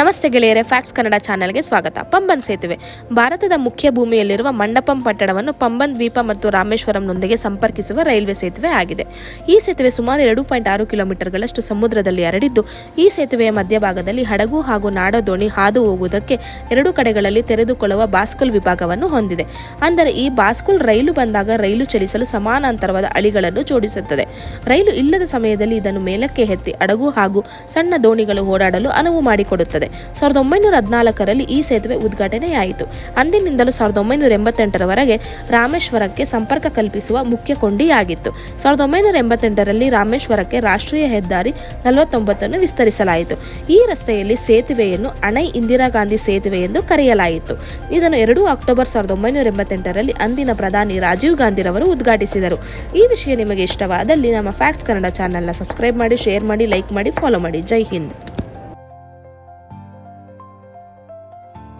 ನಮಸ್ತೆ ಗೆಳೆಯರೆ, ಫ್ಯಾಕ್ಟ್ಸ್ ಕನ್ನಡ ಚಾನೆಲ್ಗೆ ಸ್ವಾಗತ. ಪಂಬನ್ ಸೇತುವೆ ಭಾರತದ ಮುಖ್ಯ ಭೂಮಿಯಲ್ಲಿರುವ ಮಂಡಪಂ ಪಟ್ಟಣವನ್ನು ಪಂಬನ್ ದ್ವೀಪ ಮತ್ತು ರಾಮೇಶ್ವರಂನೊಂದಿಗೆ ಸಂಪರ್ಕಿಸುವ ರೈಲ್ವೆ ಸೇತುವೆ ಆಗಿದೆ. ಈ ಸೇತುವೆ ಸುಮಾರು 2.6 ಕಿಲೋಮೀಟರ್ಗಳಷ್ಟು ಸಮುದ್ರದಲ್ಲಿ ಹರಡಿದ್ದು, ಈ ಸೇತುವೆಯ ಮಧ್ಯಭಾಗದಲ್ಲಿ ಹಡಗು ಹಾಗೂ ನಾಡದೋಣಿ ಹಾದು ಹೋಗುವುದಕ್ಕೆ ಎರಡು ಕಡೆಗಳಲ್ಲಿ ತೆರೆದುಕೊಳ್ಳುವ ಬಾಸ್ಕುಲ್ ವಿಭಾಗವನ್ನು ಹೊಂದಿದೆ. ಅಂದರೆ ಈ ಬಾಸ್ಕುಲ್ ರೈಲು ಬಂದಾಗ ರೈಲು ಚಲಿಸಲು ಸಮಾನಾಂತರವಾದ ಅಳಿಗಳನ್ನು ಜೋಡಿಸುತ್ತದೆ. ರೈಲು ಇಲ್ಲದ ಸಮಯದಲ್ಲಿ ಇದನ್ನು ಮೇಲಕ್ಕೆ ಎತ್ತಿ ಹಡಗು ಹಾಗೂ ಸಣ್ಣ ದೋಣಿಗಳು ಓಡಾಡಲು ಅನುವು ಮಾಡಿಕೊಡುತ್ತದೆ. 1914ರಲ್ಲಿ ಈ ಸೇತುವೆ ಉದ್ಘಾಟನೆಯಾಯಿತು. ಅಂದಿನಿಂದಲೂ 1988ರವರೆಗೆ ರಾಮೇಶ್ವರಕ್ಕೆ ಸಂಪರ್ಕ ಕಲ್ಪಿಸುವ ಮುಖ್ಯ ಕೊಂಡಿಯಾಗಿತ್ತು. 1988ರಲ್ಲಿ ರಾಮೇಶ್ವರಕ್ಕೆ ರಾಷ್ಟ್ರೀಯ ಹೆದ್ದಾರಿ 49 ವಿಸ್ತರಿಸಲಾಯಿತು. ಈ ರಸ್ತೆಯಲ್ಲಿ ಸೇತುವೆಯನ್ನು ಅಣೈ ಇಂದಿರಾ ಗಾಂಧಿ ಸೇತುವೆ ಎಂದು ಕರೆಯಲಾಯಿತು. ಇದನ್ನು 2 ಅಕ್ಟೋಬರ್ 1988ರಲ್ಲಿ ಅಂದಿನ ಪ್ರಧಾನಿ ರಾಜೀವ್ ಗಾಂಧಿರವರು ಉದ್ಘಾಟಿಸಿದರು. ಈ ವಿಷಯ ನಿಮಗೆ ಇಷ್ಟವಾದಲ್ಲಿ ನಮ್ಮ ಫ್ಯಾಕ್ಟ್ಸ್ ಕನ್ನಡ ಚಾನೆಲ್ನ ಸಬ್ಸ್ಕ್ರೈಬ್ ಮಾಡಿ, ಶೇರ್ ಮಾಡಿ, ಲೈಕ್ ಮಾಡಿ, ಫಾಲೋ ಮಾಡಿ. ಜೈ ಹಿಂದ್.